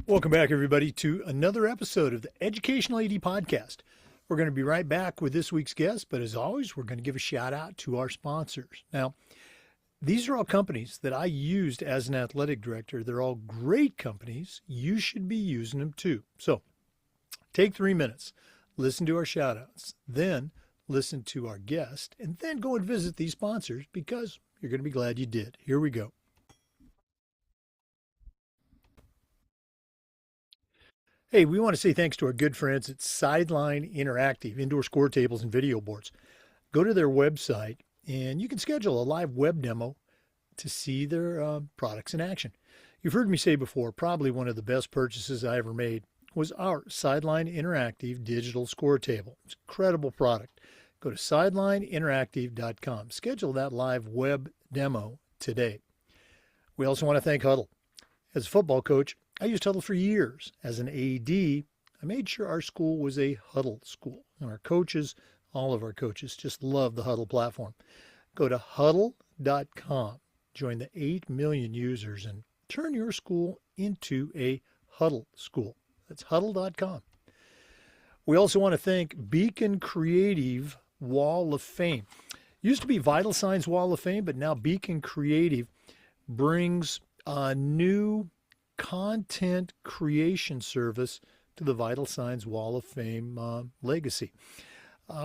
Welcome back, everybody, to another episode of the Educational AD Podcast. We're going to be right back with this week's guest, but as always, we're going to give a shout out to our sponsors. Now, these are all companies that I used as an athletic director. They're all great companies. You should be using them too. So take 3 minutes, listen to our shout outs, then listen to our guest, and then go and visit these sponsors because you're going to be glad you did. Here we go. Hey, we want to say thanks to our good friends at Sideline Interactive, indoor score tables and video boards. Go to their website and you can schedule a live web demo to see their products in action. You've heard me say before, probably one of the best purchases I ever made was our Sideline Interactive digital score table. It's an incredible product. Go to sidelineinteractive.com. Schedule that live web demo today. We also want to thank Huddle. As a football coach, I used Huddle for years. As an AD, I made sure our school was a Huddle school. And our coaches, all of our coaches, just love the Huddle platform. Go to huddle.com. Join the 8 million users and turn your school into a Huddle school. That's huddle.com. We also want to thank Beacon Creative Wall of Fame. Used to be Vital Signs Wall of Fame, but now Beacon Creative brings a new content creation service to the Vital Signs Wall of Fame legacy.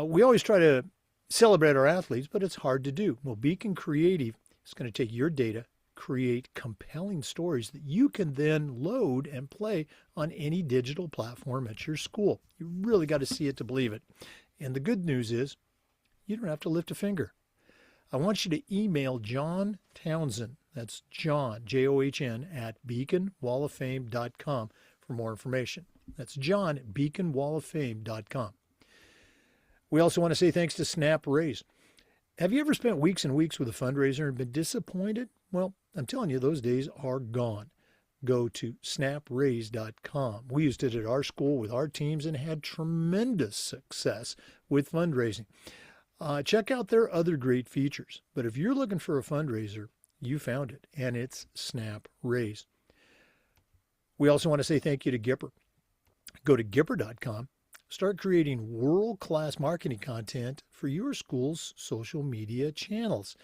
We always try to celebrate our athletes, but it's hard to do. Well, Beacon Creative is going to take your data, create compelling stories that you can then load and play on any digital platform at your school. You really got to see it to believe it. And the good news is you don't have to lift a finger. I want you to email John Townsend. That's John, John, at beaconwalloffame.com for more information. That's John at beaconwalloffame.com. We also want to say thanks to Snap Raise. Have you ever spent weeks and weeks with a fundraiser and been disappointed? Well, I'm telling you, those days are gone. Go to snapraise.com. We used it at our school with our teams and had tremendous success with fundraising. Check out their other great features. But if you're looking for a fundraiser, you found it, and it's Snap Raise. We also want to say thank you to Gipper. Go to Gipper.com. Start creating world-class marketing content for your school's social media channels.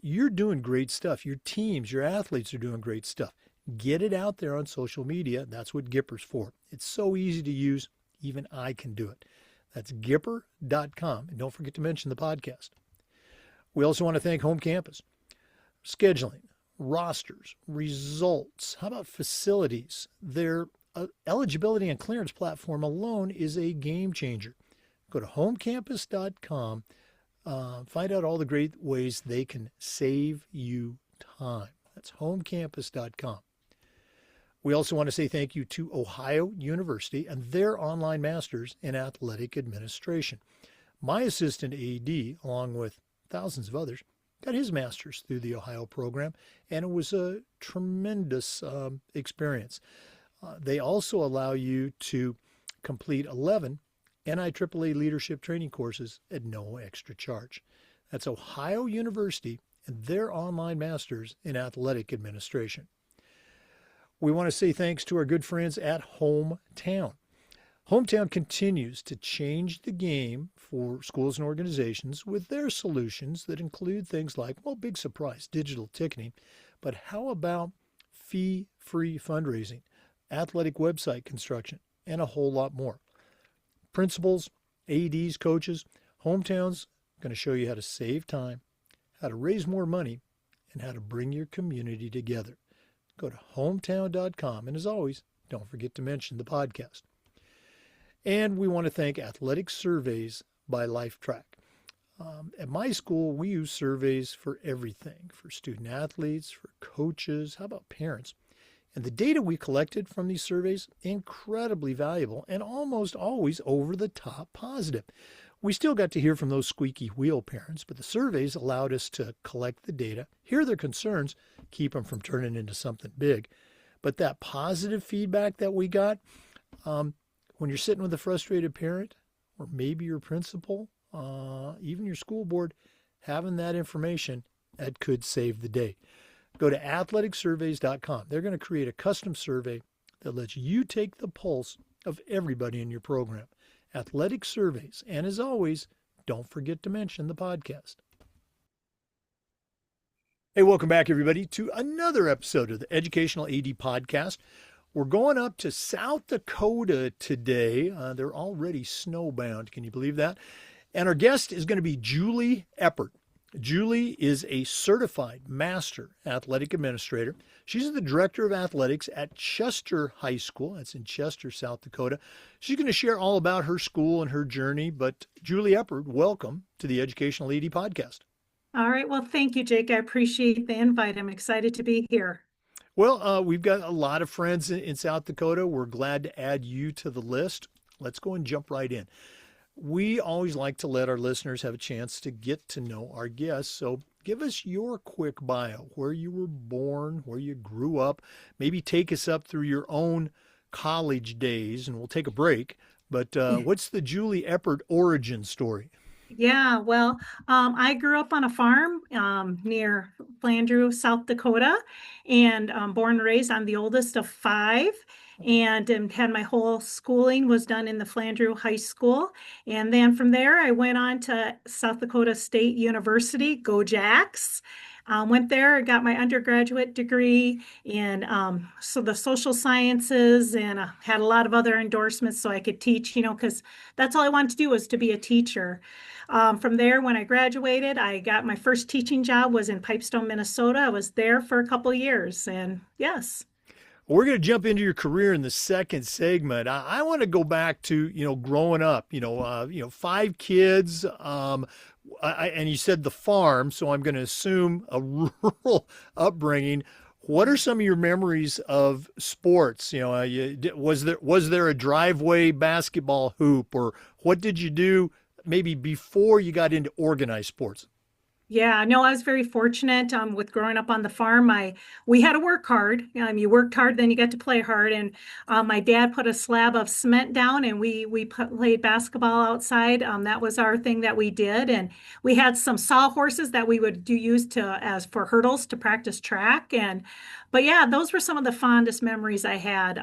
You're doing great stuff. Your teams, your athletes are doing great stuff. Get it out there on social media. That's what Gipper's for. It's so easy to use. Even I can do it. That's Gipper.com. And don't forget to mention the podcast. We also want to thank Home Campus. Scheduling, rosters, results. How about facilities? Their eligibility and clearance platform alone is a game changer. Go to homecampus.com. Find out all the great ways they can save you time. That's homecampus.com. We also want to say thank you to Ohio University and their online masters in athletic administration. My assistant AD, along with thousands of others, got his master's through the Ohio program, and it was a tremendous experience. They also allow you to complete 11 NIAAA leadership training courses at no extra charge. That's Ohio University and their online masters in athletic administration. We want to say thanks to our good friends at Hometown. Hometown continues to change the game for schools and organizations with their solutions that include things like, well, big surprise, digital ticketing, but how about fee-free fundraising, athletic website construction, and a whole lot more. Principals, ADs, coaches, Hometown's going to show you how to save time, how to raise more money, and how to bring your community together. Go to hometown.com, and as always, don't forget to mention the podcast. And we want to thank Athletic Surveys by LifeTrack. At my school, we use surveys for everything, for student athletes, for coaches, how about parents? And the data we collected from these surveys, incredibly valuable and almost always over the top positive. We still got to hear from those squeaky wheel parents, but the surveys allowed us to collect the data, hear their concerns, keep them from turning into something big. But that positive feedback that we got, when you're sitting with a frustrated parent, or maybe your principal, even your school board, having that information, that could save the day. Go to athleticsurveys.com. They're going to create a custom survey that lets you take the pulse of everybody in your program. Athletic surveys. And as always, don't forget to mention the podcast. Hey, welcome back, everybody, to another episode of the Educational AD Podcast. We're going up to South Dakota today. They're already snowbound. Can you believe that? And our guest is going to be Julie Eppard. Julie is a certified master athletic administrator. She's the director of athletics at Chester High School. That's in Chester, South Dakota. She's going to share all about her school and her journey. But Julie Eppard, welcome to the Educational AD Podcast. All right. Well, thank you, Jake. I appreciate the invite. I'm excited to be here. Well, we've got a lot of friends in South Dakota. We're glad to add you to the list. Let's go and jump right in. We always like to let our listeners have a chance to get to know our guests. So give us your quick bio, where you were born, where you grew up. Maybe take us up through your own college days, and we'll take a break. But what's the Julie Eppard origin story? Yeah, well, I grew up on a farm near Flandreau, South Dakota, and born and raised. I'm the oldest of five, and had my whole schooling was done in the Flandreau High School. And then from there, I went on to South Dakota State University, go Jacks. Went there, got my undergraduate degree in so the social sciences, and had a lot of other endorsements so I could teach, because that's all I wanted to do was to be a teacher. From there, when I graduated, I got my first teaching job was in Pipestone, Minnesota. I was there for a couple of years, and yes. We're going to jump into your career in the second segment. I want to go back to, growing up, five kids, and you said the farm, so I'm going to assume a rural upbringing. What are some of your memories of sports? Was there a driveway basketball hoop, or what did you do maybe before you got into organized sports? Yeah, no, I was very fortunate with growing up on the farm. We had to work hard. You worked hard, then you got to play hard. And my dad put a slab of cement down, and we played basketball outside. That was our thing that we did. And we had some sawhorses that we would use as for hurdles to practice track. But yeah, those were some of the fondest memories I had.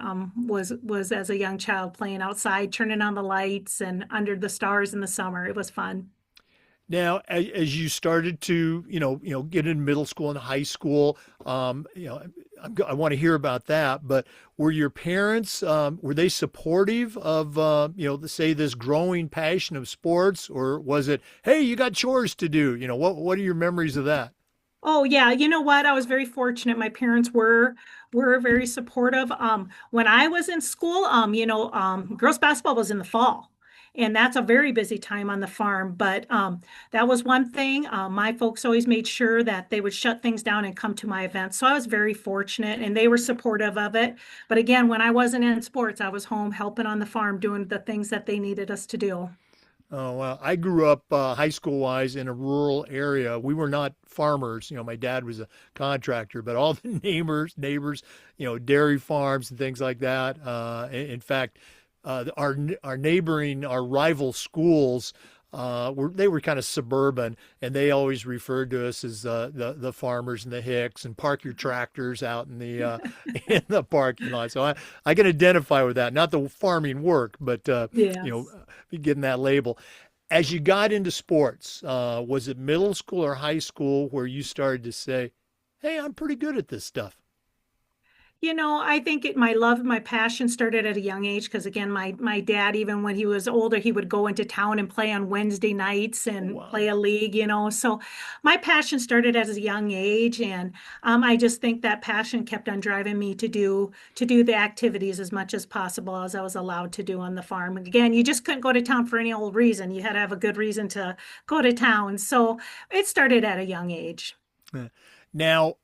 Was as a young child playing outside, turning on the lights, and under the stars in the summer. It was fun. Now, as you started to, get in middle school and high school, I want to hear about that. But were your parents, were they supportive of, say this growing passion of sports, or was it, hey, you got chores to do? What are your memories of that? Oh yeah, you know what? I was very fortunate. My parents were very supportive. When I was in school, girls basketball was in the fall, and that's a very busy time on the farm. But that was one thing. My folks always made sure that they would shut things down and come to my events. So I was very fortunate, and they were supportive of it. But again, when I wasn't in sports, I was home helping on the farm, doing the things that they needed us to do. Oh, well, I grew up high school wise in a rural area. We were not farmers. My dad was a contractor, but all the neighbors, dairy farms and things like that. In fact, our rival schools, they were kind of suburban, and they always referred to us as the farmers and the hicks, and park your tractors out in the in the parking lot. So I can identify with that. Not the farming work, but Yes. getting that label. As you got into sports, was it middle school or high school where you started to say, "Hey, I'm pretty good at this stuff"? I think my love, my passion started at a young age because again, my dad, even when he was older, he would go into town and play on Wednesday nights Oh, and wow. play a league. So my passion started at a young age, and I just think that passion kept on driving me to do the activities as much as possible as I was allowed to do on the farm. Again, you just couldn't go to town for any old reason. You had to have a good reason to go to town. So it started at a young age. Yeah. Now,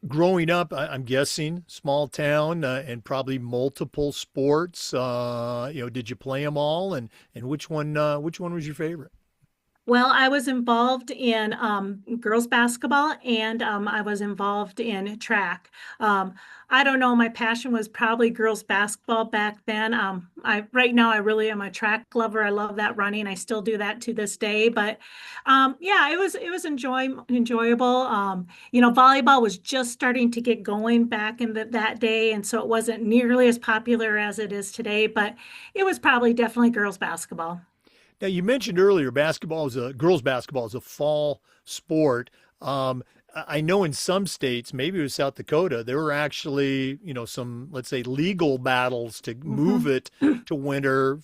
growing up, I'm guessing small town and probably multiple sports. Did you play them all, and which one was your favorite? Well, I was involved in girls basketball and I was involved in track. Um, I don't know, my passion was probably girls basketball back then. I right now I really am a track lover. I love that running. I still do that to this day. But yeah, it was enjoyable. Volleyball was just starting to get going back in that day, and so it wasn't nearly as popular as it is today. But it was probably definitely girls basketball. Now, you mentioned earlier girls basketball is a fall sport. I know in some states, maybe it was South Dakota, there were actually, some, let's say, legal battles to move Mhm. it to winter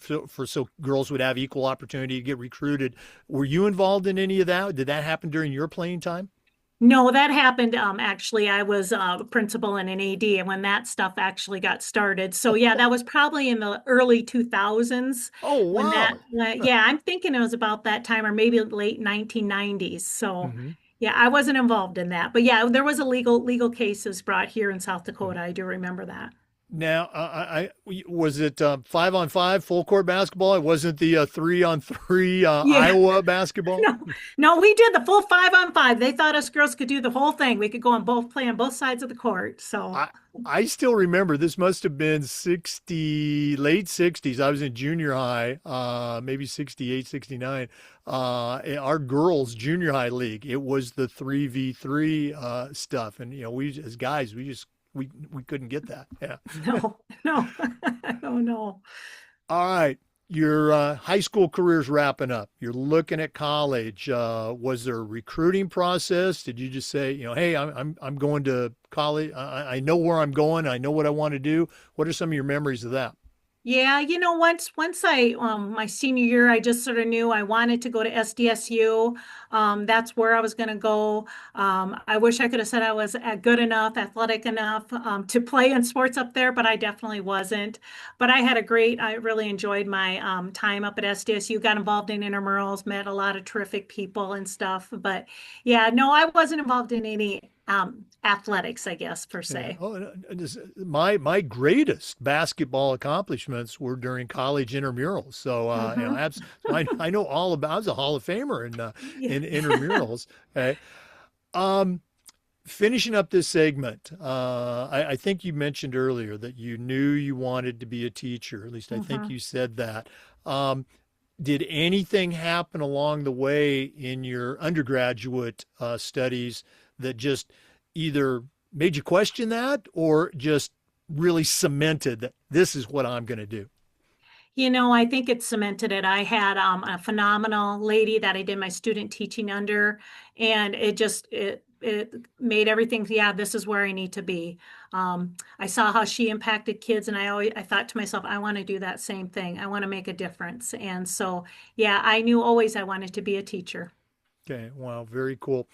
so girls would have equal opportunity to get recruited. Were you involved in any of that? Did that happen during your playing time? No, that happened. Actually, I was a principal and an AD when that stuff actually got started. So yeah, that was probably in the early 2000s Oh, when wow. yeah, I'm thinking it was about that time or maybe late 1990s. So Hmm. yeah, I wasn't involved in that. But yeah, there was a legal cases brought here in South Dakota. I do remember that. Now, was it 5-on-5 full court basketball? It wasn't the 3-on-3 Yeah. Iowa basketball? No, no, we did the full 5-on-5. They thought us girls could do the whole thing. We could go on play on both sides of the court. So, I I still remember this must have been late 60s. I was in junior high, maybe 68, 69. In our girls junior high league, it was the 3v3 stuff. And we as guys, we couldn't get that. Yeah. no, no, no, no. All right. Your high school career's wrapping up. You're looking at college. Was there a recruiting process? Did you just say, hey, I'm going to college. I know where I'm going. I know what I want to do. What are some of your memories of that? Yeah, once I my senior year, I just sort of knew I wanted to go to SDSU. That's where I was going to go. I wish I could have said I was good enough, athletic enough to play in sports up there, but I definitely wasn't. But I really enjoyed my time up at SDSU. Got involved in intramurals, met a lot of terrific people and stuff. But yeah, no, I wasn't involved in any athletics, I guess per Yeah. se. Oh, my greatest basketball accomplishments were during college intramurals. So Hmm. so I know all about. I was a Hall of Famer Yeah. in intramurals. Okay. Um, Finishing up this segment, I think you mentioned earlier that you knew you wanted to be a teacher. At least I think Hmm. you said that. Um, did anything happen along the way in your undergraduate studies that just either made you question that or just really cemented that this is what I'm going to do? I think it cemented it. I had a phenomenal lady that I did my student teaching under, and it made everything, yeah, this is where I need to be. I saw how she impacted kids, and I thought to myself, I want to do that same thing. I want to make a difference. And so, yeah, I knew always I wanted to be a teacher. Okay, wow, very cool.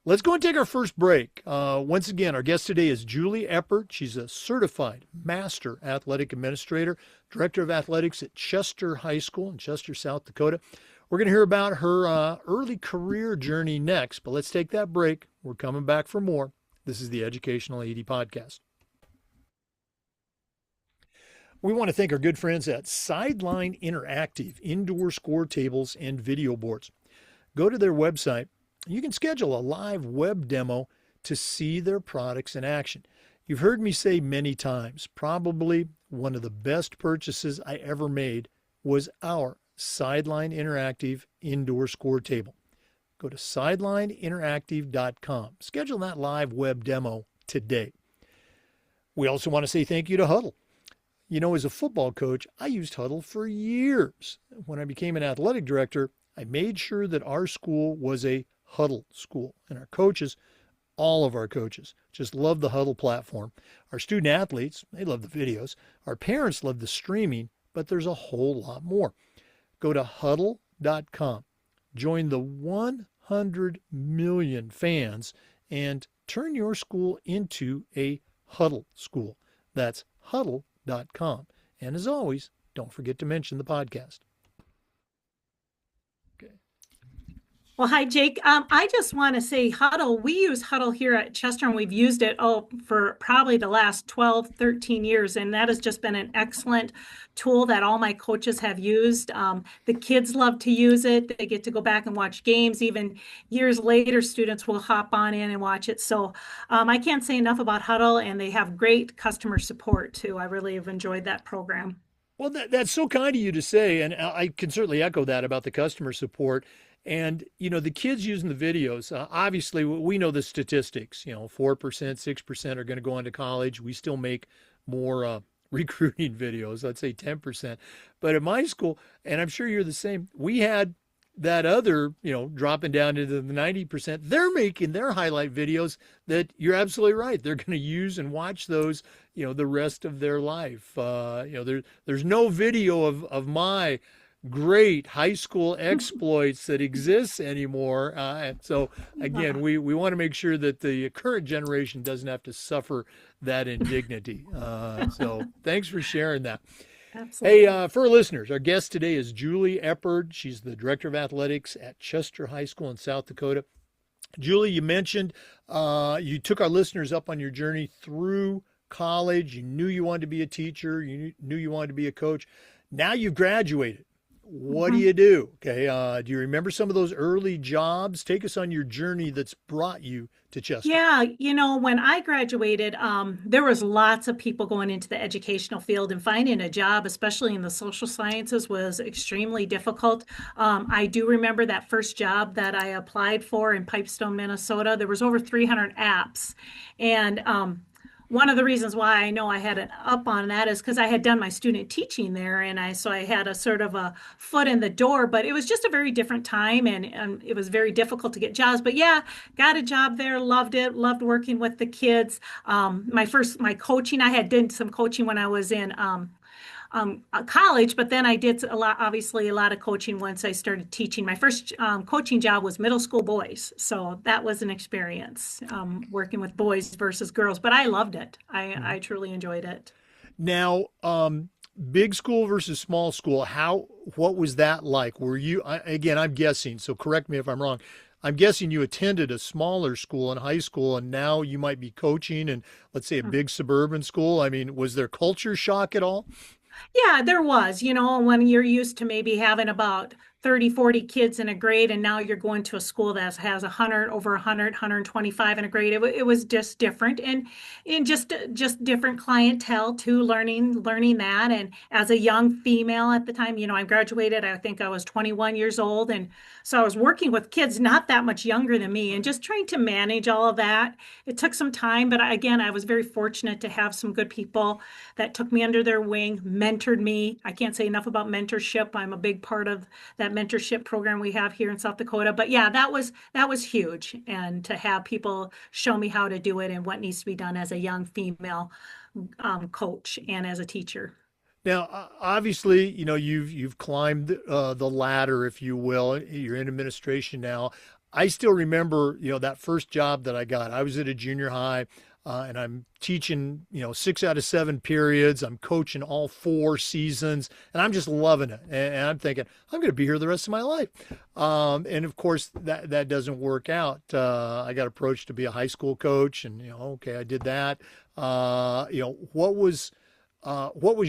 Let's go and take our first break. Once again, our guest today is Julie Eppard. She's a certified master athletic administrator, director of athletics at Chester High School in Chester, South Dakota. We're going to hear about her early career journey next, but let's take that break. We're coming back for more. This is the Educational AD Podcast. We want to thank our good friends at Sideline Interactive indoor score tables and video boards. Go to their website. You can schedule a live web demo to see their products in action. You've heard me say many times, probably one of the best purchases I ever made was our Sideline Interactive indoor score table. Go to sidelineinteractive.com. Schedule that live web demo today. We also want to say thank you to Huddle. As a football coach, I used Huddle for years. When I became an athletic director, I made sure that our school was a Huddle school. And our coaches, all of our coaches, just love the Huddle platform. Our student athletes, they love the videos. Our parents love the streaming, but there's a whole lot more. Go to huddle.com. Join the 100 million fans and turn your school into a Huddle school. That's huddle.com. And as always, don't forget to mention the podcast. Okay. Well, hi, Jake. I just want to say Huddle. We use Huddle here at Chester, and we've used it for probably the last 12, 13 years. And that has just been an excellent tool that all my coaches have used. The kids love to use it. They get to go back and watch games. Even years later, students will hop on in and watch it. So I can't say enough about Huddle, and they have great customer support too. I really have enjoyed that program. Well, that's so kind of you to say, and I can certainly echo that about the customer support. And the kids using the videos. Obviously, we know the statistics. 4%, 6% are going to go on to college. We still make more recruiting videos. Let's say 10%. But at my school, and I'm sure you're the same, we had that other, dropping down into the 90%. They're making their highlight videos that you're absolutely right. They're going to use and watch those the rest of their life. There's no video of my great high school exploits that exists anymore. So again, we want to make sure that the current generation doesn't have to suffer that indignity. So thanks for sharing that. Hey, Absolutely. for our listeners, our guest today is Julie Eppard. She's the director of athletics at Chester High School in South Dakota. Julie, you mentioned you took our listeners up on your journey through college. You knew you wanted to be a teacher. You knew you wanted to be a coach. Now you've graduated. What do Mhm. you do? Okay. Do you remember some of those early jobs? Take us on your journey that's brought you to Chester. Yeah, when I graduated, there was lots of people going into the educational field and finding a job, especially in the social sciences, was extremely difficult. I do remember that first job that I applied for in Pipestone, Minnesota. There was over 300 apps, and one of the reasons why I know I had an up on that is because I had done my student teaching there, and I had a sort of a foot in the door. But it was just a very different time, and it was very difficult to get jobs. But yeah, got a job there, loved it, loved working with the kids. My coaching, I had did some coaching when I was in college, but then I did obviously a lot of coaching once I started teaching. My first coaching job was middle school boys, so that was an experience working with boys versus girls. But I loved it. I truly enjoyed it. Now, big school versus small school, what was that like? Were you, again, I'm guessing, so correct me if I'm wrong. I'm guessing you attended a smaller school in high school and now you might be coaching in, let's say, a big suburban school. I mean, was there culture shock at all? Yeah, there was, when you're used to maybe having about 30, 40 kids in a grade, and now you're going to a school that has 100, over 100, 125 in a grade. It was just different and just different clientele too, learning that. And as a young female at the time, I graduated, I think I was 21 years old. And so I was working with kids not that much younger than me and just trying to manage all of that. It took some time, but again, I was very fortunate to have some good people that took me under their wing, mentored me. I can't say enough about mentorship. I'm a big part of that mentorship program we have here in South Dakota. But yeah, that was huge. And to have people show me how to do it and what needs to be done as a young female coach and as a teacher. Now, obviously, you've climbed the ladder, if you will. You're in administration now. I still remember, that first job that I got. I was at a junior high, and I'm teaching, 6 out of 7 periods. I'm coaching all 4 seasons, and I'm just loving it. And I'm thinking, I'm going to be here the rest of my life. And of course, that doesn't work out. I got approached to be a high school coach, and okay, I did that. What was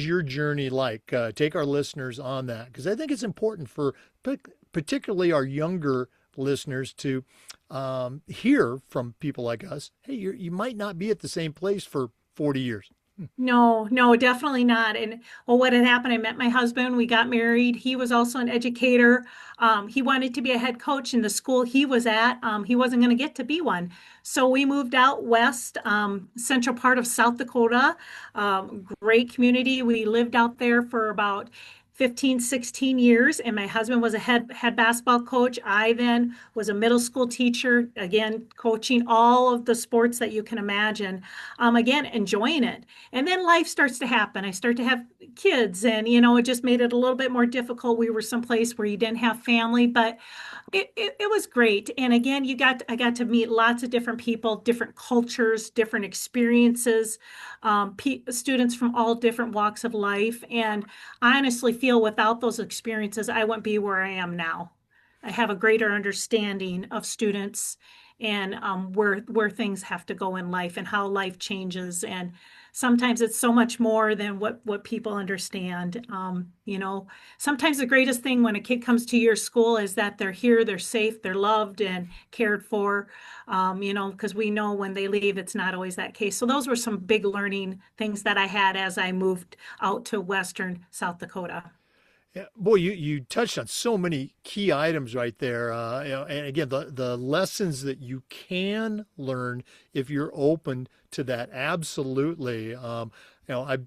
your journey like? Take our listeners on that because I think it's important for particularly our younger listeners to hear from people like us. Hey, you might not be at the same place for 40 years. No, no, definitely not. And well, what had happened, I met my husband, we got married. He was also an educator. He wanted to be a head coach in the school he was at. He wasn't going to get to be one. So we moved out west, central part of South Dakota. Great community. We lived out there for about 15, 16 years, and my husband was a head basketball coach. I then was a middle school teacher, again, coaching all of the sports that you can imagine. Again, enjoying it. And then life starts to happen. I start to have kids, and it just made it a little bit more difficult. We were someplace where you didn't have family, but it was great. And again, I got to meet lots of different people, different cultures, different experiences, students from all different walks of life. And I honestly feel without those experiences, I wouldn't be where I am now. I have a greater understanding of students and where things have to go in life and how life changes. And sometimes it's so much more than what people understand. Sometimes the greatest thing when a kid comes to your school is that they're here, they're safe, they're loved and cared for. Because we know when they leave, it's not always that case. So those were some big learning things that I had as I moved out to Western South Dakota. Yeah, boy, you touched on so many key items right there. And again, the lessons that you can learn if you're open to that. Absolutely. You know,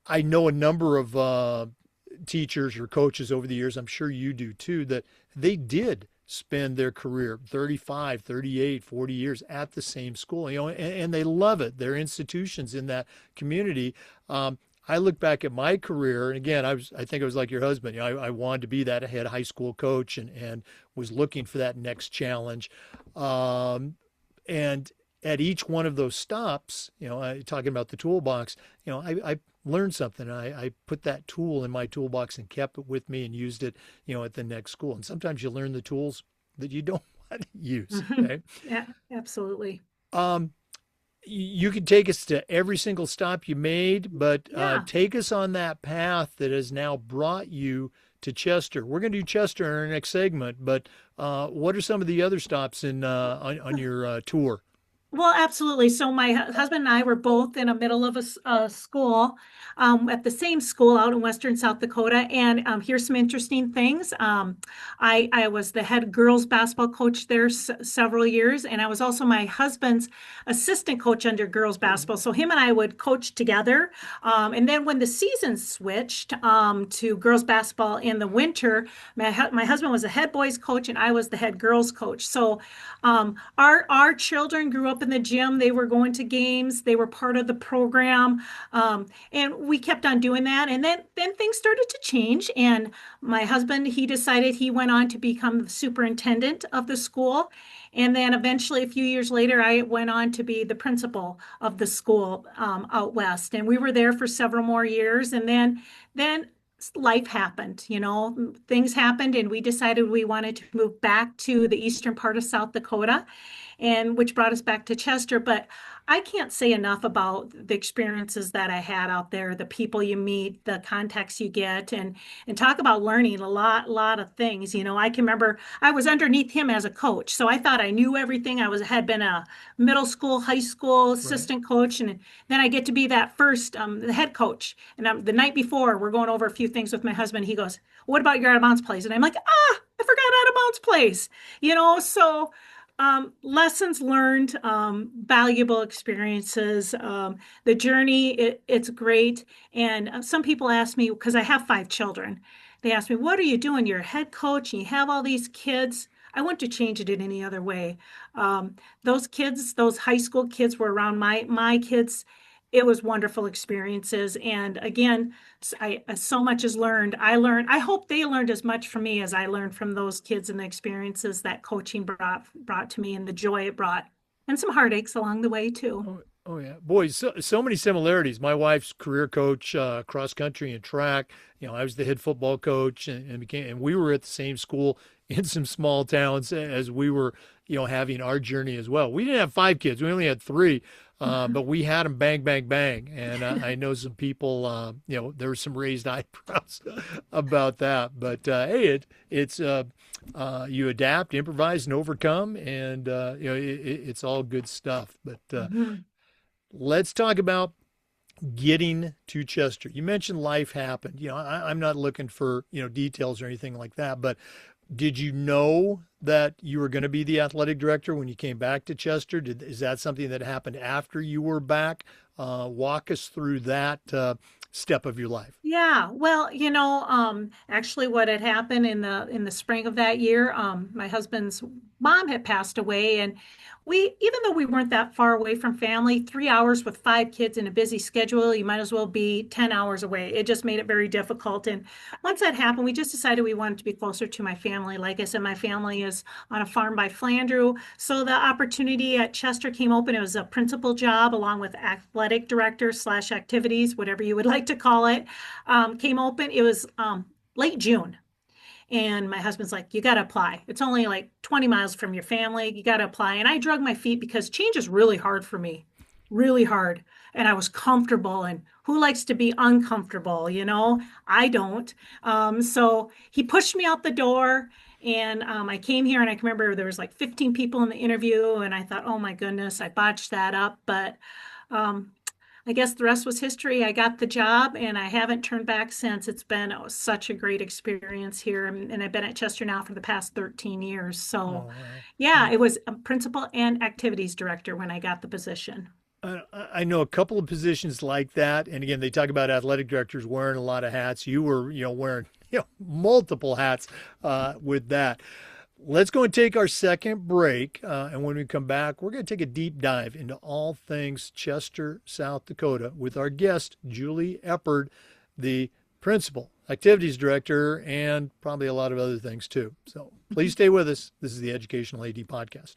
I know a number of teachers or coaches over the years, I'm sure you do too, that they did spend their career 35, 38, 40 years at the same school, and they love it. They're institutions in that community. I look back at my career, and again, I think I was like your husband. I wanted to be that head high school coach and was looking for that next challenge. And at each one of those stops, talking about the toolbox, I learned something. I put that tool in my toolbox and kept it with me and used it, at the next school. And sometimes you learn the tools that you don't want to use. Okay. Yeah, absolutely. Um, you could take us to every single stop you made, but Yeah. take us on that path that has now brought you to Chester. We're going to do Chester in our next segment, but what are some of the other stops on your tour? Well, absolutely. So my husband and I were both in the middle of a school, at the same school out in Western South Dakota. And here's some interesting things. I was the head girls basketball coach there several years, and I was also my husband's assistant coach under girls basketball. So him and I would coach together. And then when the season switched to girls basketball in the winter, my husband was the head boys coach, and I was the head girls coach. So our children grew up in the gym. They were going to games. They were part of the program, and we kept on doing that. And then things started to change. And my husband, he decided he went on to become the superintendent of the school. And then eventually, a few years later, I went on to be the principal of the school out west. And we were there for several more years. And then life happened, things happened, and we decided we wanted to move back to the eastern part of South Dakota, and which brought us back to Chester. But I can't say enough about the experiences that I had out there, the people you meet, the contacts you get, and talk about learning a lot of things. I can remember I was underneath him as a coach, so I thought I knew everything. Had been a middle school, high school Right. assistant coach, and then I get to be that first the head coach. And the night before, we're going over a few things with my husband. He goes, "What about your out of bounds plays?" And I'm like, I forgot out of bounds plays. So lessons learned, valuable experiences. The journey, it's great. And some people ask me, because I have 5 children, they ask me, what are you doing? You're a head coach and you have all these kids. I wouldn't to change it in any other way. Those kids, those high school kids were around my kids. It was wonderful experiences. And again, so much is learned. I hope they learned as much from me as I learned from those kids and the experiences that coaching brought to me and the joy it brought, and some heartaches along the way too. Oh yeah, boys, so many similarities. My wife's career coach, cross country and track. I was the head football coach, and we were at the same school in some small towns as we were, having our journey as well. We didn't have 5 kids; we only had 3, but we had them bang, bang, bang. And I know some people, there were some raised eyebrows about that. But hey, it's you adapt, improvise, and overcome, and it's all good stuff. But Mhm. let's talk about getting to Chester. You mentioned life happened. I'm not looking for, details or anything like that, but did you know that you were going to be the athletic director when you came back to Chester? Is that something that happened after you were back? Walk us through that step of your life. Yeah, well, actually what had happened in the spring of that year, my husband's mom had passed away, and even though we weren't that far away from family, 3 hours with 5 kids in a busy schedule, you might as well be 10 hours away. It just made it very difficult. And once that happened, we just decided we wanted to be closer to my family. Like I said, my family is on a farm by Flandreau. So the opportunity at Chester came open. It was a principal job along with athletic director slash activities, whatever you would like to call it, came open. It was late June. And my husband's like, you got to apply. It's only like 20 miles from your family. You got to apply. And I drug my feet because change is really hard for me, really hard. And I was comfortable. And who likes to be uncomfortable? I don't. So he pushed me out the door. And I came here and I can remember there was like 15 people in the interview. And I thought, oh my goodness, I botched that up. But um, I guess the rest was history. I got the job and I haven't turned back since. It's been such a great experience here. And I've been at Chester now for the past 13 years. So, Oh, wow. yeah, Yeah. it was a principal and activities director when I got the position. I know a couple of positions like that. And again, they talk about athletic directors wearing a lot of hats. You were, wearing, multiple hats with that. Let's go and take our second break. And when we come back, we're going to take a deep dive into all things Chester, South Dakota with our guest, Julie Eppard, the principal, activities director, and probably a lot of other things too. So please stay with us. This is the Educational AD Podcast.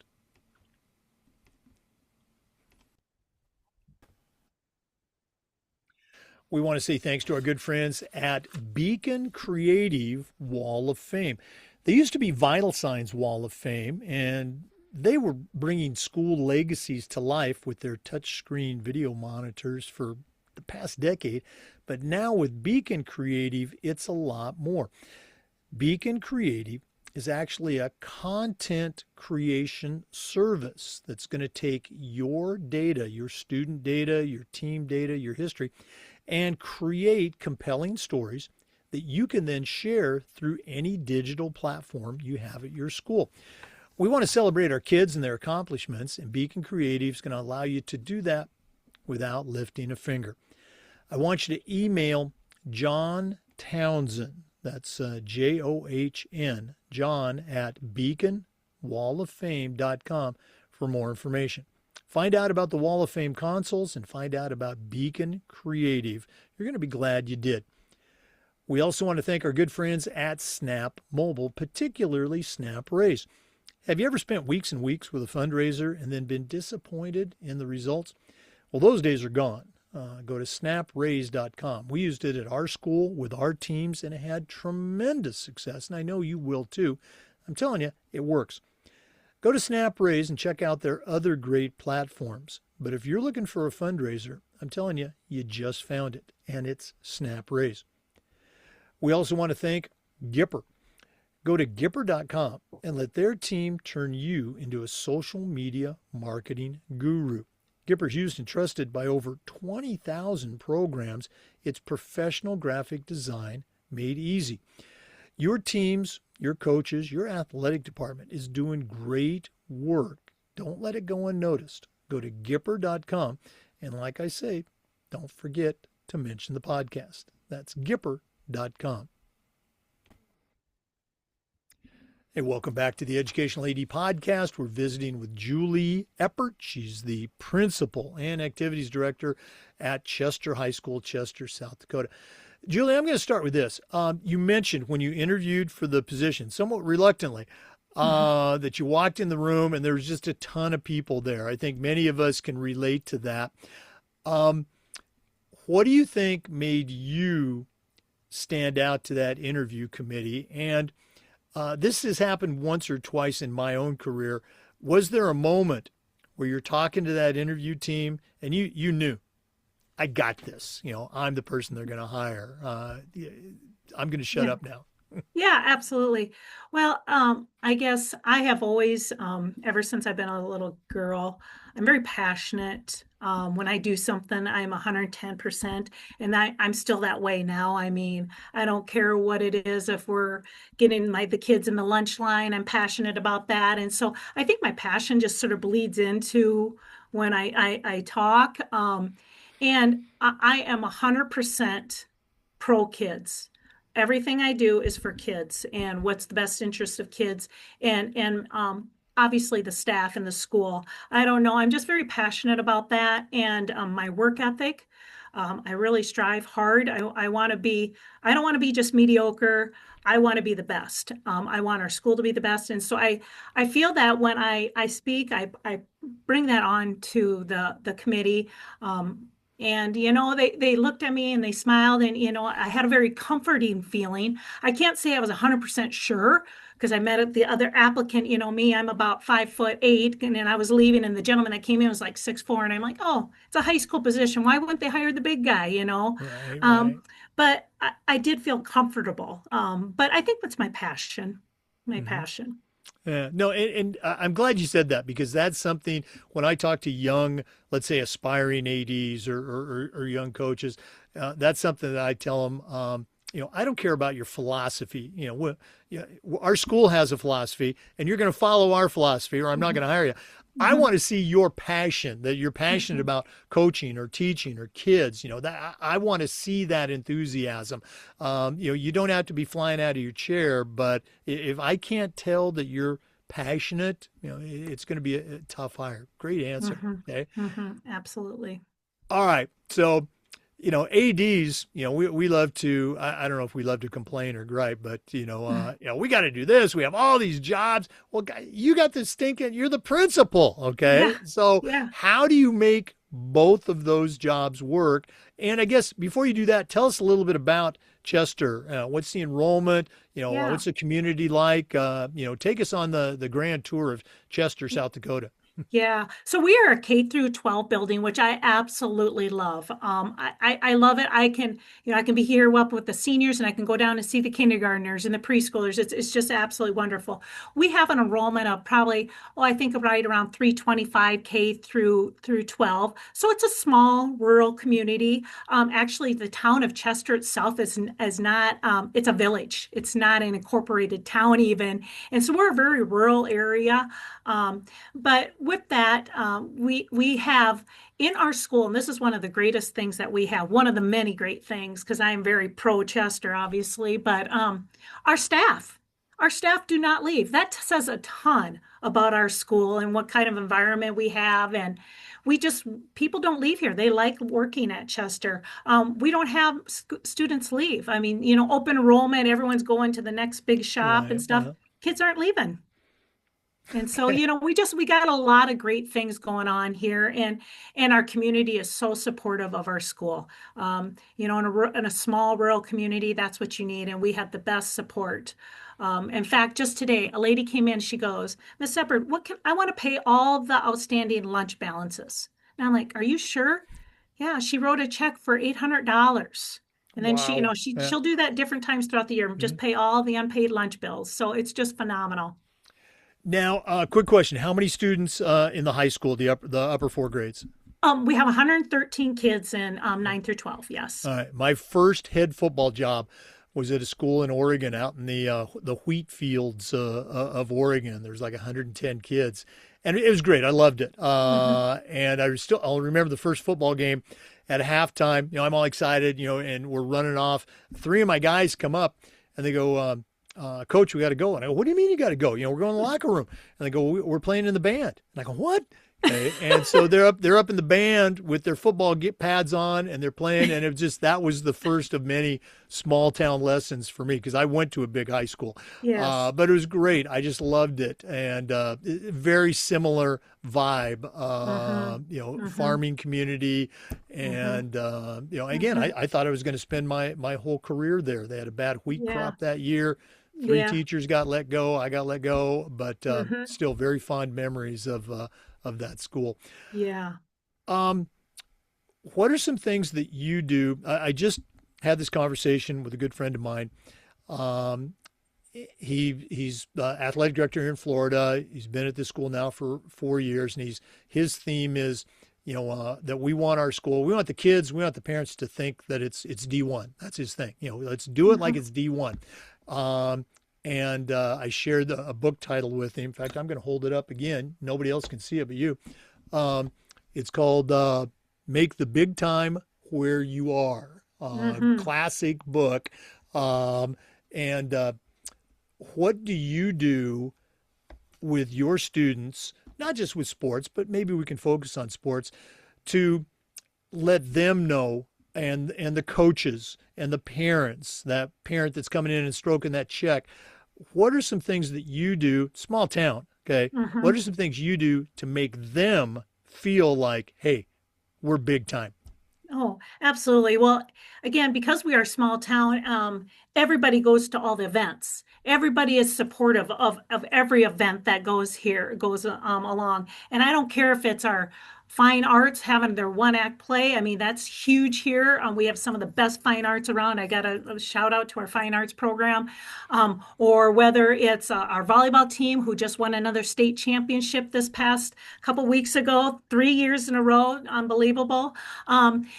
We want to say thanks to our good friends at Beacon Creative Wall of Fame. They used to be Vital Signs Wall of Fame, and they were bringing school legacies to life with their touchscreen video monitors for the past decade. But now with Beacon Creative, it's a lot more. Beacon Creative is actually a content creation service that's going to take your data, your student data, your team data, your history, and create compelling stories that you can then share through any digital platform you have at your school. We want to celebrate our kids and their accomplishments, and Beacon Creative is going to allow you to do that without lifting a finger. I want you to email John Townsend, that's John, John at beaconwalloffame.com for more information. Find out about the Wall of Fame consoles and find out about Beacon Creative. You're going to be glad you did. We also want to thank our good friends at Snap Mobile, particularly Snap Raise. Have you ever spent weeks and weeks with a fundraiser and then been disappointed in the results? Well, those days are gone. Go to snapraise.com. We used it at our school with our teams and it had tremendous success, and I know you will too. I'm telling you, it works. Go to SnapRaise and check out their other great platforms. But if you're looking for a fundraiser, I'm telling you, you just found it, and it's SnapRaise. We also want to thank Gipper. Go to Gipper.com and let their team turn you into a social media marketing guru. Gipper's used and trusted by over 20,000 programs. It's professional graphic design made easy. Your teams, your coaches, your athletic department is doing great work. Don't let it go unnoticed. Go to Gipper.com. And like I say, don't forget to mention the podcast. That's Gipper.com. Hey, welcome back to the Educational AD Podcast. We're visiting with Julie Eppard. She's the principal and activities director at Chester High School, Chester, South Dakota. Julie, I'm going to start with this. You mentioned when you interviewed for the position, somewhat reluctantly, that you walked in the room and there was just a ton of people there. I think many of us can relate to that. What do you think made you stand out to that interview committee? And this has happened once or twice in my own career. Was there a moment where you're talking to that interview team and you knew, I got this, I'm the person they're going to hire. I'm going to shut Yeah. up now. Yeah, absolutely. Well, I guess I have always, ever since I've been a little girl, I'm very passionate. When I do something, I'm 110%, and I'm still that way now. I mean, I don't care what it is. If we're getting the kids in the lunch line, I'm passionate about that. And so I think my passion just sort of bleeds into when I talk. And I am 100% pro kids. Everything I do is for kids and what's the best interest of kids and obviously the staff in the school. I don't know. I'm just very passionate about that and my work ethic. I really strive hard. I want to be, I don't want to be just mediocre. I want to be the best. I want our school to be the best. And so I feel that when I speak, I bring that on to the committee. And, they looked at me and they smiled, and, I had a very comforting feeling. I can't say I was 100% sure because I met the other applicant, me, I'm about 5'8", and then I was leaving, and the gentleman that came in was like 6'4", and I'm like, oh, it's a high school position. Why wouldn't they hire the big guy? Right, Um, right. but I did feel comfortable. But I think that's my passion, my Hmm. passion. Yeah, no, and I'm glad you said that because that's something when I talk to young, let's say aspiring ADs or young coaches, that's something that I tell them. I don't care about your philosophy. Yeah, our school has a philosophy, and you're going to follow our philosophy, or I'm not Mhm, going to hire you. I mhm, want to see your passion, that you're passionate mhm. about coaching or teaching or kids. That I want to see that enthusiasm. You don't have to be flying out of your chair, but if I can't tell that you're passionate, it's going to be a tough hire. Great answer. Mhm. Okay. Mhm. Absolutely. All right. So, ADs, we love to, I don't know if we love to complain or gripe, but, we got to do this. We have all these jobs. Well, you got the stinking, you're the principal. Yeah. Okay. So, Yeah. how do you make both of those jobs work? And I guess before you do that, tell us a little bit about Chester. What's the enrollment? Yeah. What's the community like? Take us on the grand tour of Chester, South Dakota. Yeah. So we are a K through 12 building, which I absolutely love. I love it. I can be here up with the seniors, and I can go down and see the kindergartners and the preschoolers. It's just absolutely wonderful. We have an enrollment of probably, I think right around 325 K through 12. So it's a small rural community. Actually, the town of Chester itself is not, it's a village. It's not an incorporated town even. And so we're a very rural area. But with that, we have in our school, and this is one of the greatest things that we have, one of the many great things, because I am very pro Chester, obviously, but our staff, our staff do not leave. That says a ton about our school and what kind of environment we have. And we just, people don't leave here. They like working at Chester. We don't have students leave. I mean, open enrollment, everyone's going to the next big shop and Right. stuff. Kids aren't leaving. And so, we got a lot of great things going on here, and our community is so supportive of our school. In a small rural community, that's what you need, and we have the best support. In fact, just today, a lady came in. She goes, "Miss Eppard, I want to pay all the outstanding lunch balances." And I'm like, "Are you sure?" Yeah, she wrote a check for $800, and then she, Wow. Yeah. she'll do that different times throughout the year. Just Mhm. pay all the unpaid lunch bills. So it's just phenomenal. Now, quick question: how many students in the high school, the upper four grades? We have 113 kids in 9 through 12. Yes. All right. My first head football job was at a school in Oregon, out in the wheat fields of Oregon. There's like 110 kids, and it was great. I loved it. Hmm. And I'll remember the first football game at halftime. I'm all excited, and we're running off. Three of my guys come up and they go, Coach, we got to go. And I go, what do you mean you got to go? We're going to the locker room. And they go, we're playing in the band. And I go, what? Okay. And so they're up in the band with their football pads on, and they're playing. And that was the first of many small town lessons for me because I went to a big high school. Yes. But it was great. I just loved it. And very similar vibe, Hmm. Hmm. farming community. Hmm. And, again, Hmm. I thought I was going to spend my whole career there. They had a bad wheat Yeah. crop that year. Three Yeah. teachers got let go. I got let go, but Hmm. still very fond memories of that school. Yeah. Um, what are some things that you do? I just had this conversation with a good friend of mine. Um, he's athletic director here in Florida. He's been at this school now for 4 years, and his theme is, that we want our school, we want the kids, we want the parents to think that it's D1. That's his thing. Let's do it like Hmm. it's D1. Um, and I shared a book title with him. In fact, I'm going to hold it up again. Nobody else can see it but you. Um, it's called Make the Big Time Where You Are. Hmm. Classic book. And what do you do with your students, not just with sports, but maybe we can focus on sports, to let them know and the coaches and the parents, that parent that's coming in and stroking that check, what are some things that you do, small town, okay? What Hmm. are some things you do to make them feel like, hey, we're big time? Oh, absolutely. Well, again, because we are a small town, everybody goes to all the events. Everybody is supportive of every event that goes along. And I don't care if it's our fine arts having their one act play. I mean, that's huge here. We have some of the best fine arts around. I got a shout out to our fine arts program. Or whether it's our volleyball team who just won another state championship this past couple weeks ago, 3 years in a row, unbelievable.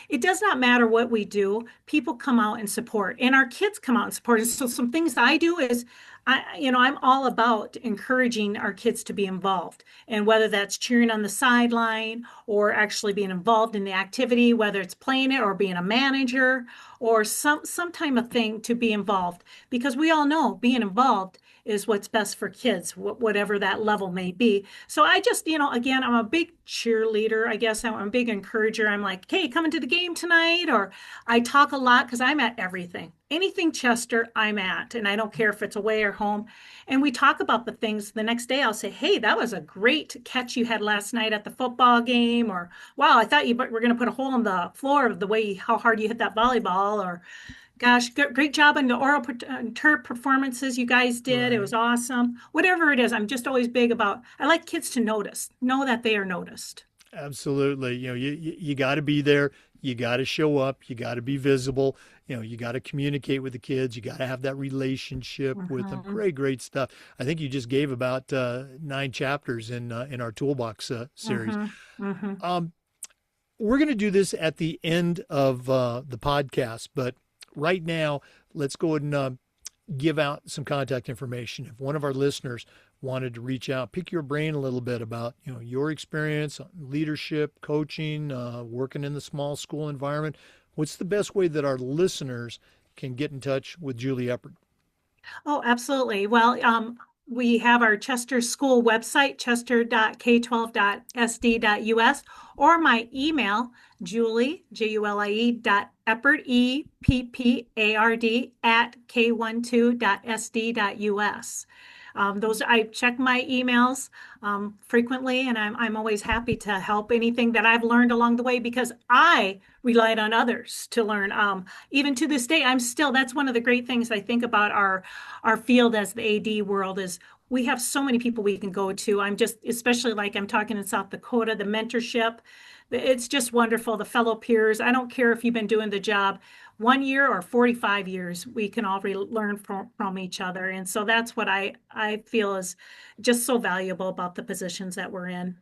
It does not matter what we do. People come out and support, and our kids come out and support. And so some things that I do is I'm all about encouraging our kids to be involved. And whether that's cheering on the sideline or actually being involved in the activity, whether it's playing it or being a manager or some type of thing to be involved. Because we all know being involved is what's best for kids, whatever that level may be. So I just, again, I'm a big cheerleader. I guess I'm a big encourager. I'm like, hey, coming to the game tonight? Or I talk a lot because I'm at everything. Anything Chester, I'm at. And I don't care if it's away or home. And we talk about the things. The next day, I'll say, hey, that was a great catch you had last night at the football game. Or, wow, I thought you were going to put a hole in the floor of the way how hard you hit that volleyball. Or, gosh, great job on the oral turf performances you guys did. It Right. was awesome. Whatever it is, I'm just always big about, I like kids to notice, know that they are noticed. Absolutely. You got to be there. You got to show up. You got to be visible. You got to communicate with the kids. You got to have that relationship with them. Mhm, Great, great stuff. I think you just gave about 9 chapters in our toolbox series. mhm, mhm. Um, we're going to do this at the end of the podcast, but right now, let's go ahead and give out some contact information. If one of our listeners wanted to reach out, pick your brain a little bit about your experience, leadership, coaching, working in the small school environment, what's the best way that our listeners can get in touch with Julie Eppard? Oh, absolutely. Well, we have our Chester School website, chester.k12.sd.us, or my email, Julie, Julie, dot Eppard, Eppard, at k12.sd.us. Those I check my emails frequently, and I'm always happy to help anything that I've learned along the way because I relied on others to learn. Even to this day, I'm still. That's one of the great things I think about our field as the AD world is we have so many people we can go to. I'm just, especially like I'm talking in South Dakota, the mentorship. It's just wonderful. The fellow peers. I don't care if you've been doing the job 1 year or 45 years, we can all learn from each other. And so that's what I feel is just so valuable about the positions that we're in.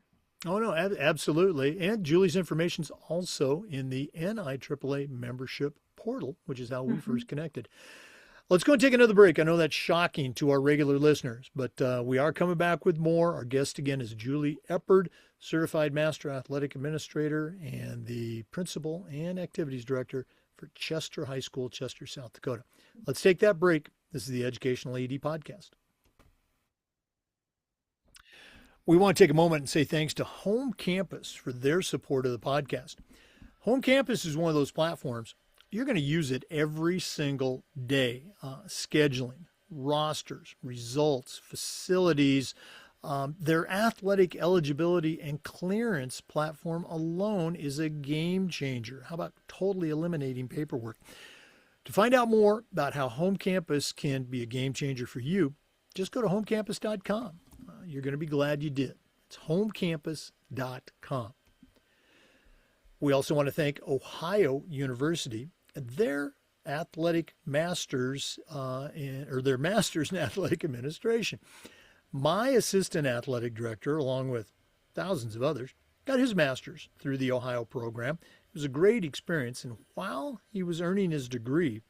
Oh, no, absolutely. And Julie's information is also in the NIAAA membership portal, which is how we Mhm. first connected. Let's go and take another break. I know that's shocking to our regular listeners, but we are coming back with more. Our guest again is Julie Eppard, Certified Master Athletic Administrator and the Principal and Activities Director for Chester High School, Chester, South Dakota. Let's take that break. This is the Educational AD Podcast. We want to take a moment and say thanks to Home Campus for their support of the podcast. Home Campus is one of those platforms you're going to use it every single day. Scheduling, rosters, results, facilities, their athletic eligibility and clearance platform alone is a game changer. How about totally eliminating paperwork? To find out more about how Home Campus can be a game changer for you, just go to homecampus.com. You're going to be glad you did. It's homecampus.com. We also want to thank Ohio University. Their athletic masters or their masters in athletic administration. My assistant athletic director, along with thousands of others, got his master's through the Ohio program. It was a great experience. And while he was earning his degree,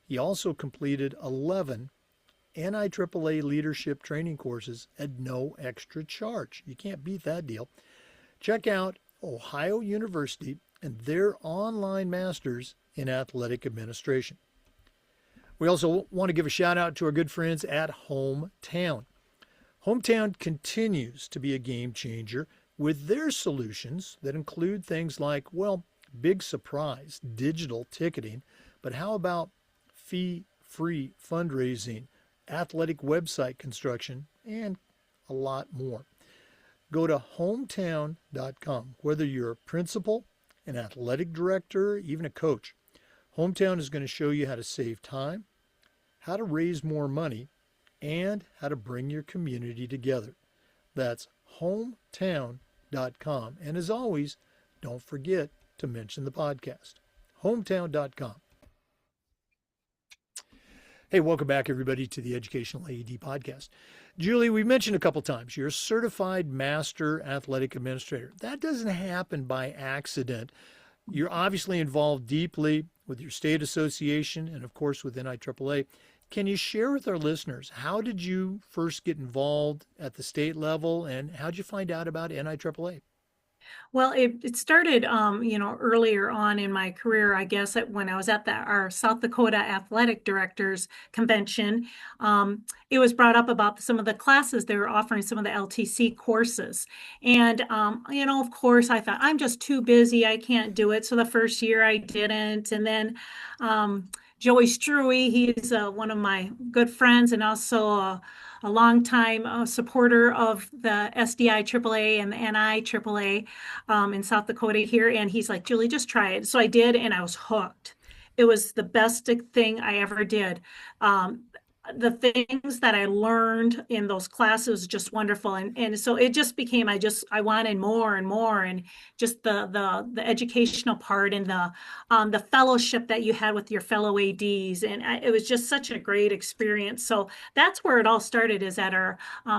he also completed 11 NIAAA leadership training courses at no extra charge. You can't beat that deal. Check out Ohio University and their online masters in athletic administration. We also want to give a shout out to our good friends at Hometown. Hometown continues to be a game changer with their solutions that include things like, well, big surprise, digital ticketing, but how about fee-free fundraising, athletic website construction, and a lot more. Go to hometown.com. Whether you're a principal, an athletic director, even a coach. Hometown is going to show you how to save time, how to raise more money, and how to bring your community together. That's hometown.com. And as always, don't forget to mention the podcast. Hometown.com. Hey, welcome back, everybody, to the Educational AED podcast. Julie, we mentioned a couple times you're a certified master athletic administrator. That doesn't happen by accident. You're obviously involved deeply with your state association and, of course, with NIAAA. Can you share with our listeners, how did you first get involved at the state level, and how did you find out about NIAAA? Well, it started, earlier on in my career, I guess, when I was at our South Dakota Athletic Directors Convention. It was brought up about some of the classes they were offering, some of the LTC courses. And, of course, I thought, I'm just too busy. I can't do it. So the first year I didn't. And then Joey Struey, he's one of my good friends and also a longtime supporter of the SDI AAA and the NI AAA in South Dakota here. And he's like, Julie, just try it. So I did, and I was hooked. It was the best thing I ever did. The things that I learned in those classes just wonderful. And so it just became, I wanted more and more, and just the educational part and the fellowship that you had with your fellow ADs. And it was just such a great experience. So that's where it all started, is at our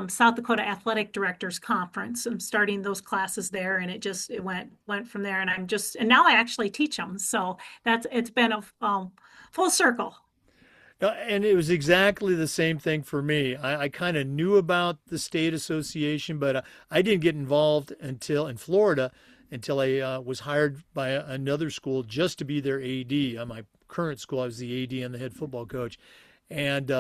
South Dakota Athletic Directors Conference. I'm starting those classes there, and it went from there. And now I actually teach them. So it's been a full circle. And it was exactly the same thing for me. I kind of knew about the state association, but I didn't get involved in Florida until I was hired by another school just to be their AD. At my current school, I was the AD and the head football coach. And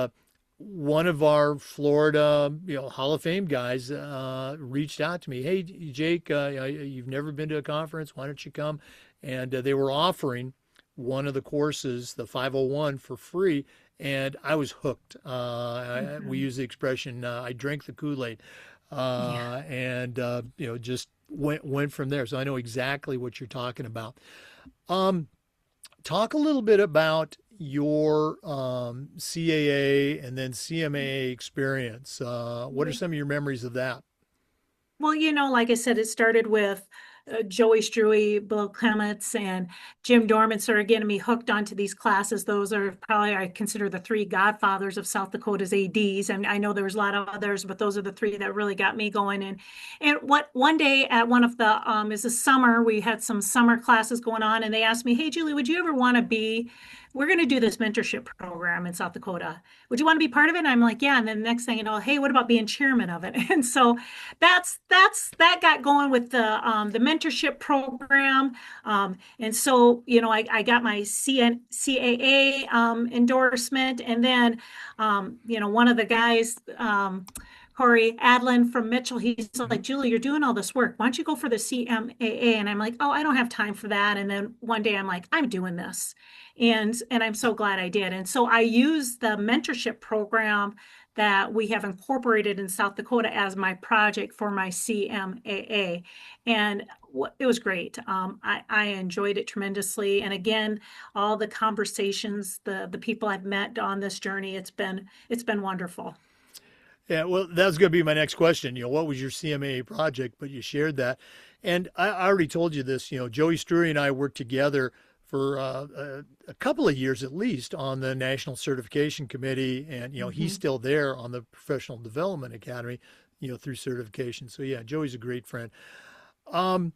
one of our Florida, Hall of Fame guys reached out to me. Hey, Jake, you've never been to a conference. Why don't you come? And they were offering one of the courses, the 501, for free. And I was hooked. We use the expression, I drank the Kool-Aid, Yeah. and just went from there. So I know exactly what you're talking about. Talk a little bit about your CAA and then CMAA experience. What are some of your memories of that? Well, like I said, it started with Joey Struey, Bill Clements, and Jim Dorman sort of getting me hooked onto these classes. Those are probably, I consider, the three godfathers of South Dakota's ADs. And I know there was a lot of others, but those are the three that really got me going. And one day at one of the is a summer, we had some summer classes going on, and they asked me, "Hey, Julie, would you ever want to be? We're going to do this mentorship program in South Dakota. Would you want to be part of it?" And I'm like, "Yeah." And then the next thing you know, "Hey, what about being chairman of it?" And so that got going with the mentorship program. And so, I got my CAA endorsement. And then, one of the guys, Corey Adlin from Mitchell, he's Mhm. like, "Julie, you're doing all this work. Why don't you go for the CMAA?" And I'm like, "Oh, I don't have time for that." And then one day I'm like, "I'm doing this." And I'm so glad I did. And so I use the mentorship program that we have incorporated in South Dakota as my project for my CMAA. And it was great. I enjoyed it tremendously. And again, all the conversations, the people I've met on this journey, it's been wonderful. Yeah, well, that was going to be my next question. What was your CMAA project? But you shared that. And I already told you this. Joey Strury and I worked together for a couple of years at least on the National Certification Committee. And, he's Mhm. still there on the Professional Development Academy, through certification. So, yeah, Joey's a great friend. Um,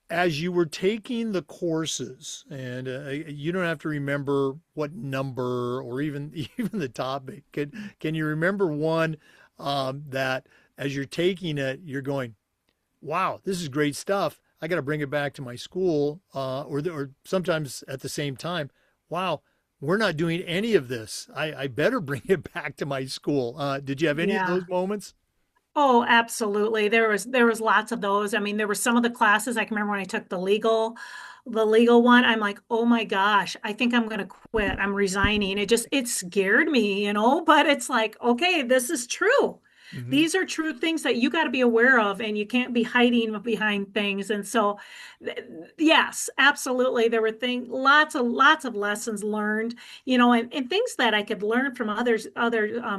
as you were taking the courses, and you don't have to remember what number or even even the topic. Can you remember one that as you're taking it, you're going, "Wow, this is great stuff. I got to bring it back to my school," or sometimes at the same time, "Wow, we're not doing any of this. I better bring it back to my school." Did you have any of Yeah. those moments? Oh, absolutely. There was lots of those. I mean, there were some of the classes I can remember when I took the legal one. I'm like, "Oh my gosh, I think I'm going to quit. I'm resigning." It scared me, but it's like, okay, this is true. Hmm. These are true things that you got to be aware of, and you can't be hiding behind things. And so, yes, absolutely, there were things, lots of lessons learned, and things that I could learn from other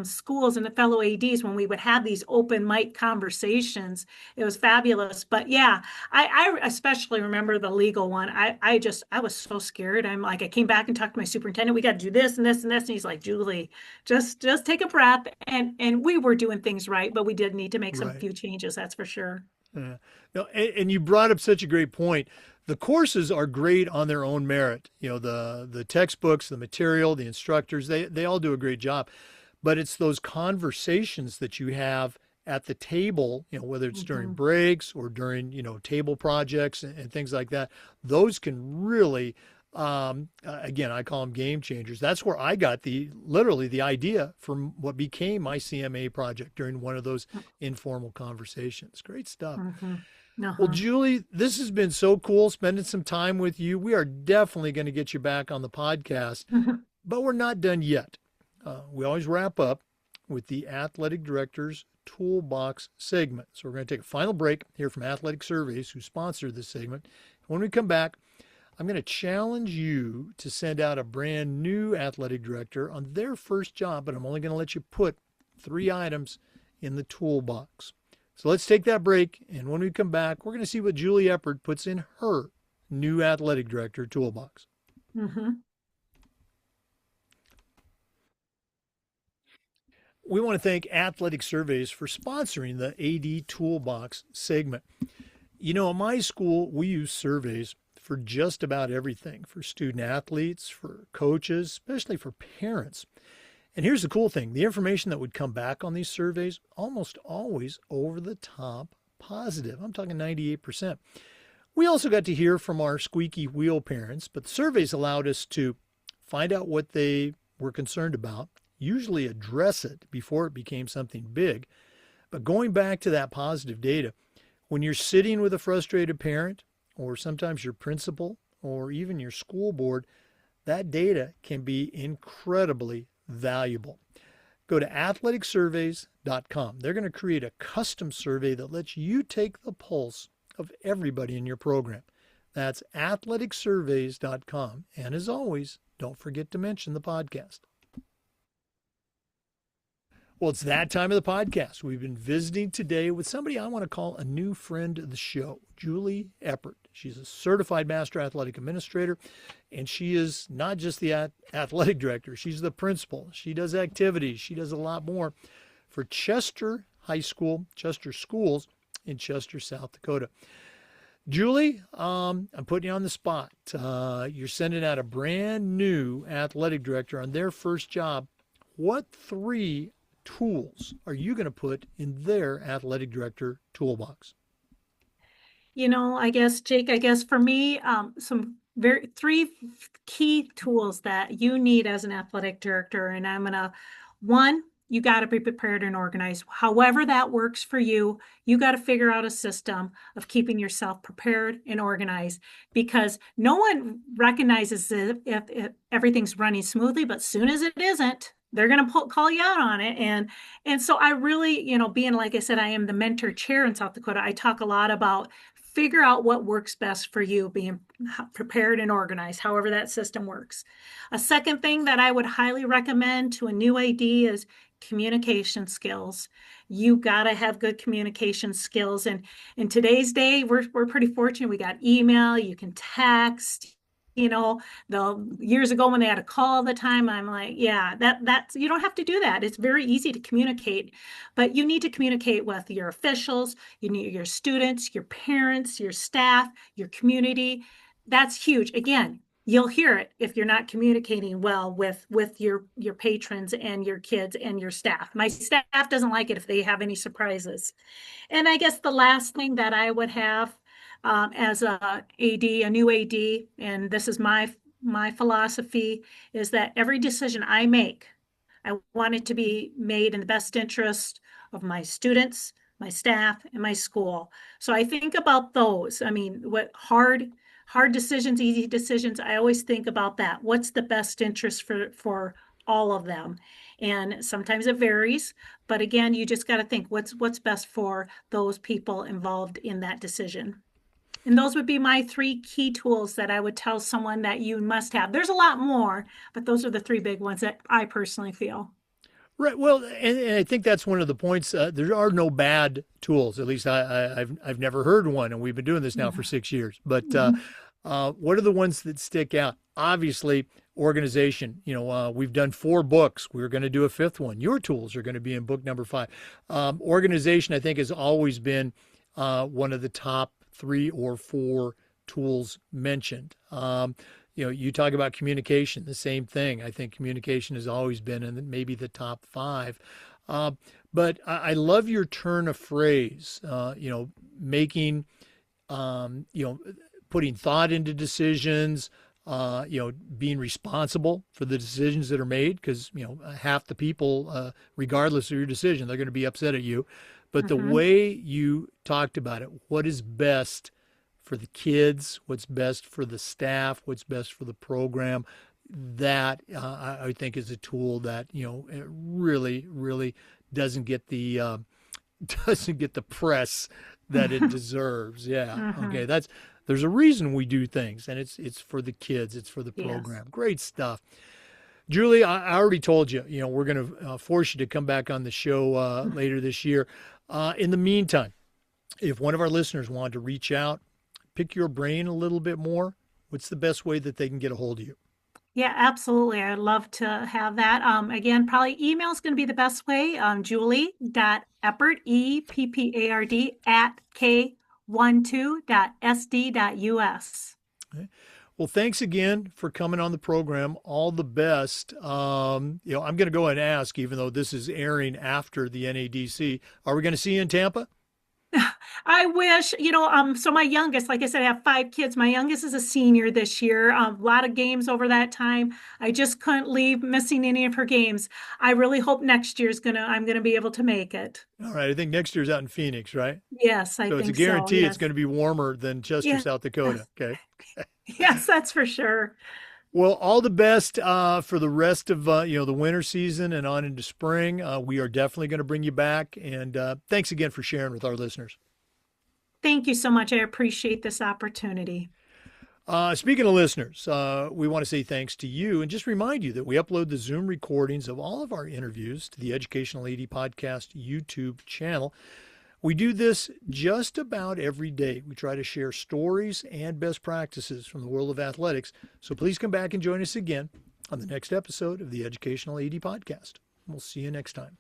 schools and the fellow ADs when we would have these open mic conversations. It was fabulous. But yeah, I especially remember the legal one. I was so scared. I'm like, I came back and talked to my superintendent. We got to do this and this and this. And he's like, Julie, just take a breath. And we were doing things right, but we did need to make some Right. few changes, that's for sure. Yeah. No, and you brought up such a great point. The courses are great on their own merit. The textbooks, the material, the instructors, they all do a great job. But it's those conversations that you have at the table, whether it's during Mhm. breaks or during, table projects and things like that. Those can really, again, I call them game changers. That's where I got literally the idea from what became my CMA project during one of those informal conversations. Great stuff. Mhm. Well, Uh-huh. Julie, this has been so cool spending some time with you. We are definitely going to get you back on the podcast, but we're not done yet. We always wrap up with the athletic director's toolbox segment. So we're going to take a final break here from Athletic Surveys, who sponsor this segment. When we come back, I'm going to challenge you to send out a brand new athletic director on their first job, but I'm only going to let you put 3 items in the toolbox. So let's take that break, and when we come back, we're going to see what Julie Eppard puts in her new athletic director toolbox. Mhm. We want to thank Athletic Surveys for sponsoring the AD Toolbox segment. At my school, we use surveys for just about everything, for student athletes, for coaches, especially for parents. And here's the cool thing, the information that would come back on these surveys, almost always over the top positive. I'm talking 98%. We also got to hear from our squeaky wheel parents, but the surveys allowed us to find out what they were concerned about, usually address it before it became something big. But going back to that positive data, when you're sitting with a frustrated parent, or sometimes your principal, or even your school board, that data can be incredibly valuable. Go to athleticsurveys.com. They're going to create a custom survey that lets you take the pulse of everybody in your program. That's athleticsurveys.com. And as always, don't forget to mention the podcast. Well, it's that time of the podcast. We've been visiting today with somebody I want to call a new friend of the show, Julie Eppard. She's a certified master athletic administrator, and she is not just the athletic director, she's the principal. She does activities, she does a lot more for Chester High School, Chester Schools in Chester, South Dakota. Julie, I'm putting you on the spot. You're sending out a brand new athletic director on their first job. What 3 tools are you going to put in their athletic director toolbox? I guess, Jake, I guess for me, some very three key tools that you need as an athletic director. And one, you got to be prepared and organized. However that works for you, you got to figure out a system of keeping yourself prepared and organized, because no one recognizes if everything's running smoothly, but soon as it isn't, they're going to call you out on it. And so I really, being, like I said, I am the mentor chair in South Dakota. I talk a lot about figure out what works best for you, being prepared and organized, however that system works. A second thing that I would highly recommend to a new AD is communication skills. You got to have good communication skills. And in today's day, we're pretty fortunate. We got email, you can text. The years ago when they had a call all the time, I'm like, yeah, that's you don't have to do that. It's very easy to communicate, but you need to communicate with your officials, you need your students, your parents, your staff, your community. That's huge. Again, you'll hear it if you're not communicating well with your patrons and your kids and your staff. My staff doesn't like it if they have any surprises. And I guess the last thing that I would have, as a new AD, and this is my philosophy, is that every decision I make, I want it to be made in the best interest of my students, my staff, and my school. So I think about those. I mean, what hard decisions, easy decisions, I always think about that. What's the best interest for all of them? And sometimes it varies, but again, you just got to think what's best for those people involved in that decision. And those would be my three key tools that I would tell someone that you must have. There's a lot more, but those are the three big ones that I personally feel. Right. Well, and I think that's one of the points. There are no bad tools. At least I've never heard one, and we've been doing this now for 6 years. But what are the ones that stick out? Obviously, organization. We've done 4 books. We're going to do a 5th one. Your tools are going to be in book number 5. Organization, I think, has always been one of the top 3 or 4 tools mentioned. You talk about communication, the same thing. I think communication has always been in maybe the top 5. But I love your turn of phrase, making, putting thought into decisions, being responsible for the decisions that are made, because, half the people, regardless of your decision, they're going to be upset at you. But the way you talked about it, what is best for the kids, what's best for the staff, what's best for the program, that I think is a tool that it really, really doesn't get the press that it deserves. Yeah. Okay. There's a reason we do things, and it's for the kids, it's for the program. Yes. Great stuff. Julie, I already told you, we're going to force you to come back on the show later this year. In the meantime, if one of our listeners wanted to reach out, pick your brain a little bit more, what's the best way that they can get a hold of you? Yeah, absolutely. I'd love to have that. Again, probably email is going to be the best way. Julie.eppard, EPPARD @k12.sd.us. Okay. Well, thanks again for coming on the program. All the best. I'm going to go and ask, even though this is airing after the NADC, are we going to see you in Tampa? I wish, so my youngest, like I said, I have 5 kids. My youngest is a senior this year. A lot of games over that time. I just couldn't leave missing any of her games. I really hope next year's I'm going to be able to make it. All right. I think next year's out in Phoenix, right? Yes, I think so. So it's a guarantee yes. It's going to be warmer than Chester, South Dakota. Okay. Yes, that's for sure. Well, all the best for the rest of the winter season and on into spring. We are definitely going to bring you back. And thanks again for sharing with our listeners. Thank you so much. I appreciate this opportunity. Speaking of listeners, we want to say thanks to you and just remind you that we upload the Zoom recordings of all of our interviews to the Educational AD Podcast YouTube channel. We do this just about every day. We try to share stories and best practices from the world of athletics. So please come back and join us again on the next episode of the Educational AD Podcast. We'll see you next time.